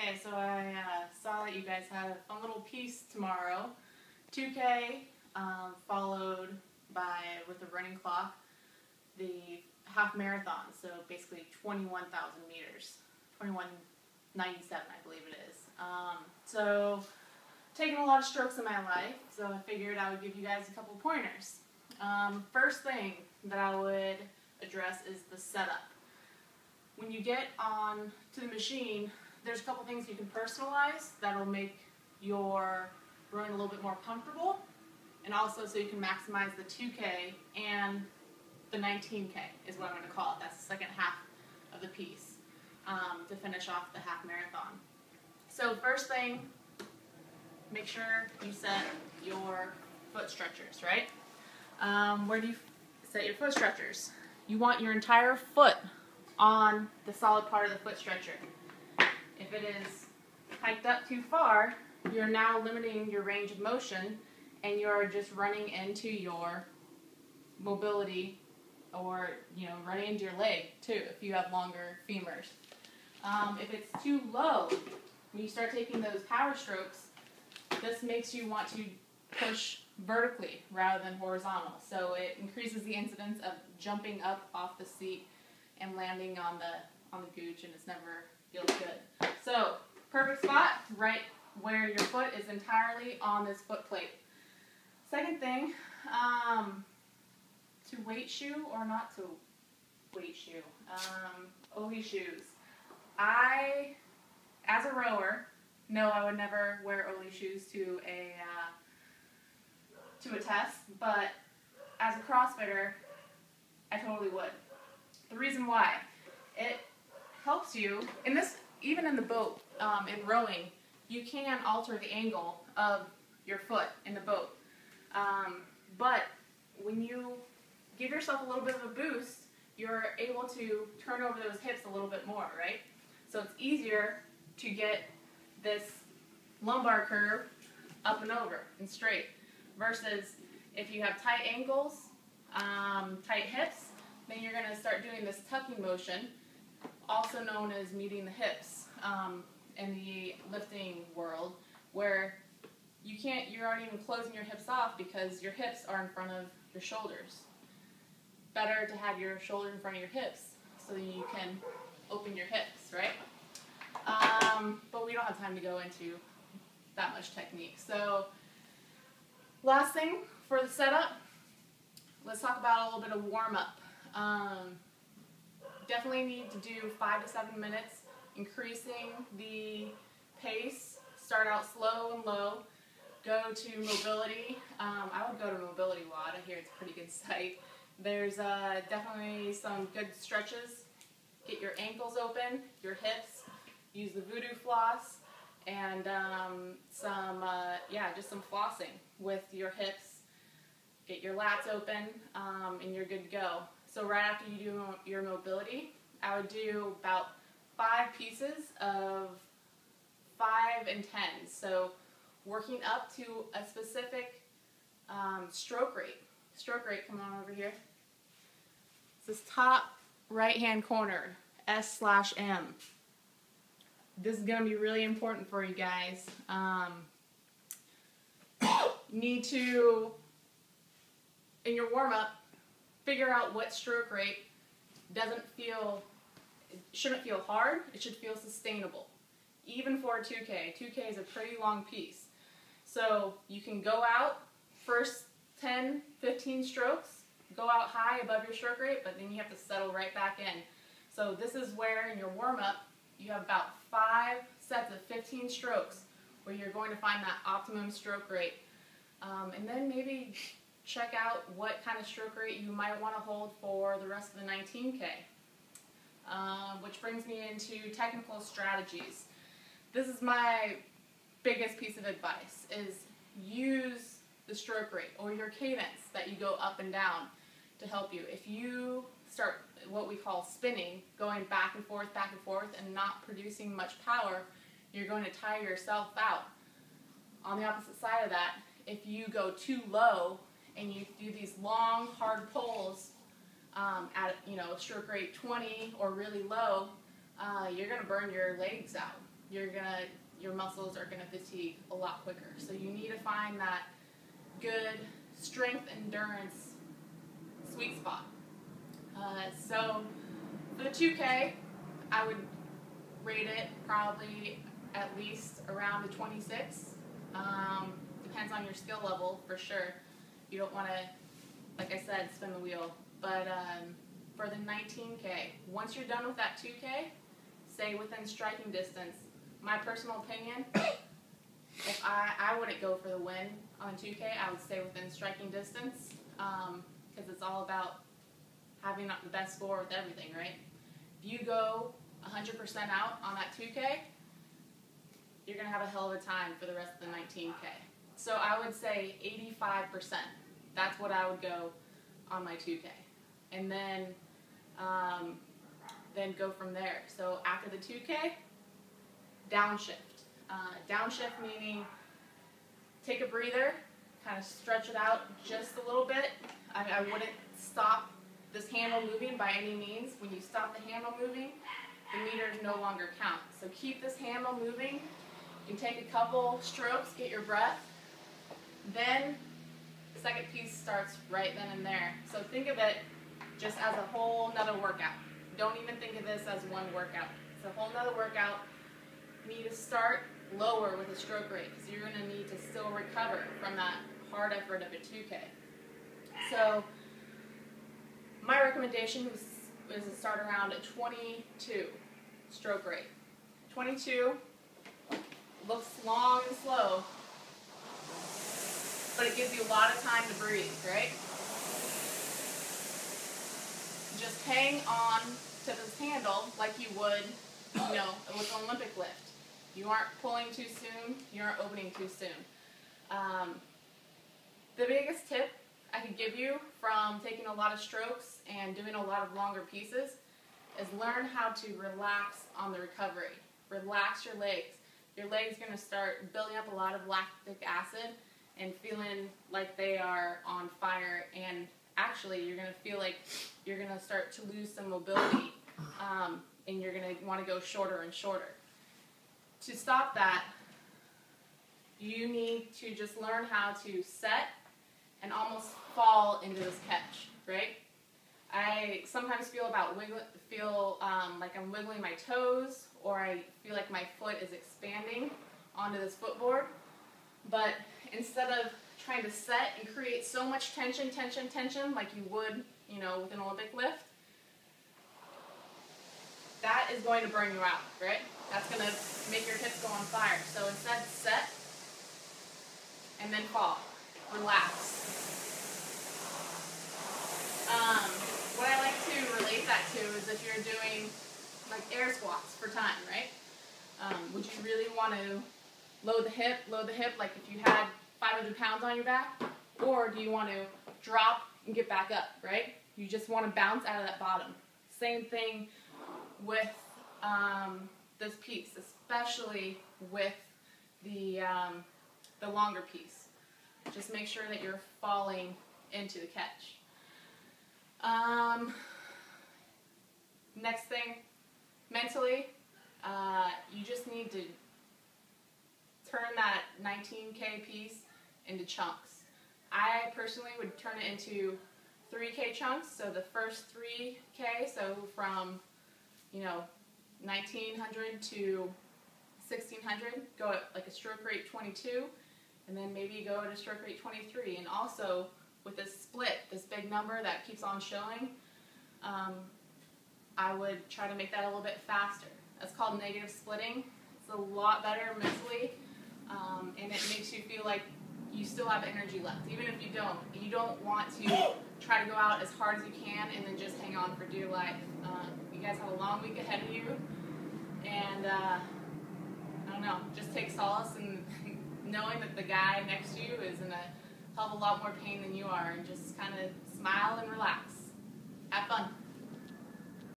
Okay, so I saw that you guys had a fun little piece tomorrow. 2K, followed by, with the running clock, the half marathon. So basically 21,000 meters. 2197, I believe it is. So taken a lot of strokes in my life, so I figured I would give you guys a couple pointers. First thing that I would address is the setup. When you get on to the machine, there's a couple things you can personalize that'll make your run a little bit more comfortable, and also so you can maximize the 2K and the 19K is what I'm going to call it. That's the second half of the piece to finish off the half marathon. So first thing, make sure you set your foot stretchers, right? Where do you set your foot stretchers? You want your entire foot on the solid part of the foot stretcher. If it is hiked up too far, you're now limiting your range of motion and you're just running into your mobility, or running into your leg too if you have longer femurs. If it's too low, when you start taking those power strokes, this makes you want to push vertically rather than horizontal. So it increases the incidence of jumping up off the seat and landing on the gooch, and it's never feels good. So perfect spot, right where your foot is entirely on this foot plate. Second thing, to weight shoe or not to weight shoe. OE shoes. I, as a rower, no, I would never wear OE shoes to a test, but as a CrossFitter, I totally would. The reason why, it helps you, in this, even in the boat, in rowing, you can alter the angle of your foot in the boat. But when you give yourself a little bit of a boost, you're able to turn over those hips a little bit more, right? So it's easier to get this lumbar curve up and over and straight, versus if you have tight ankles, tight hips, then you're going to start doing this tucking motion, also known as meeting the hips in the lifting world, where you aren't even closing your hips off because your hips are in front of your shoulders. Better to have your shoulder in front of your hips so you can open your hips, right? But we don't have time to go into that much technique. So last thing for the setup, let's talk about a little bit of warm-up. Definitely need to do 5 to 7 minutes, increasing the pace. Start out slow and low. Go to mobility. I would go to mobility WOD. I hear it's a pretty good site. There's definitely some good stretches. Get your ankles open, your hips. Use the voodoo floss, and just some flossing with your hips. Get your lats open, and you're good to go. So right after you do your mobility, I would do about 5 pieces of 5 and 10s. So working up to a specific stroke rate. Stroke rate, come on over here. It's this top right-hand corner, S/M. This is going to be really important for you guys. You need to, in your warm-up, figure out what stroke rate shouldn't feel hard, it should feel sustainable. Even for a 2K. 2K is a pretty long piece. So you can go out, first 10, 15 strokes, go out high above your stroke rate, but then you have to settle right back in. So this is where in your warm-up, you have about 5 sets of 15 strokes where you're going to find that optimum stroke rate. And then maybe check out what kind of stroke rate you might want to hold for the rest of the 19K. Which brings me into technical strategies. This is my biggest piece of advice, is use the stroke rate or your cadence that you go up and down to help you. If you start what we call spinning, going back and forth, and not producing much power, you're going to tire yourself out. On the opposite side of that, if you go too low and you do these long, hard pulls at stroke rate 20 or really low, you're going to burn your legs out. your muscles are gonna fatigue a lot quicker. So you need to find that good strength endurance sweet spot. So for the 2K, I would rate it probably at least around a 26. Depends on your skill level for sure. You don't want to, like I said, spin the wheel. But for the 19K, once you're done with that 2K, stay within striking distance. My personal opinion, if I wouldn't go for the win on 2K, I would stay within striking distance, because it's all about having the best score with everything, right? If you go 100% out on that 2K, you're going to have a hell of a time for the rest of the 19K. So I would say 85%. That's what I would go on my 2K. And then go from there. So after the 2K, downshift. Downshift meaning take a breather, kind of stretch it out just a little bit. I wouldn't stop this handle moving by any means. When you stop the handle moving, the meters no longer count. So keep this handle moving. You can take a couple strokes, get your breath. Then the second piece starts right then and there. So think of it just as a whole nother workout. Don't even think of this as one workout. It's a whole nother workout. You need to start lower with a stroke rate because you're going to need to still recover from that hard effort of a 2K. So my recommendation is to start around a 22 stroke rate. 22 looks long and slow, but it gives you a lot of time to breathe, right? Just hang on to this handle like you would, with an Olympic lift. You aren't pulling too soon, you aren't opening too soon. The biggest tip I could give you from taking a lot of strokes and doing a lot of longer pieces is learn how to relax on the recovery. Relax your legs. Your legs are going to start building up a lot of lactic acid and feeling like they are on fire, and actually you're going to feel like you're going to start to lose some mobility, and you're going to want to go shorter and shorter. To stop that, you need to just learn how to set and almost fall into this catch, right? I sometimes feel like I'm wiggling my toes, or I feel like my foot is expanding onto this footboard. But instead of trying to set and create so much tension like you would, with an Olympic lift, that is going to burn you out, right? That's going to make your hips go on fire. So instead, set and then fall. Relax. What I like to relate that to is if you're doing like air squats for time, right? Would you really want to load the hip like if you had 500 pounds on your back? Or do you want to drop and get back up, right? You just want to bounce out of that bottom. Same thing with this piece, especially with the longer piece. Just make sure that you're falling into the catch. Next thing, mentally, you just need to turn that 19K piece into chunks. I personally would turn it into 3K chunks. So the first 3K, so from 1900 to 1600, go at like a stroke rate 22, and then maybe go at a stroke rate 23. And also with this split, this big number that keeps on showing, I would try to make that a little bit faster. That's called negative splitting. It's a lot better mentally, and it makes you feel like you still have energy left, even if you don't. You don't want to try to go out as hard as you can and then just hang on for dear life. You guys have a long week ahead of you, and I don't know, just take solace in knowing that the guy next to you is in a hell of a lot more pain than you are, and just kind of smile and relax. Have fun.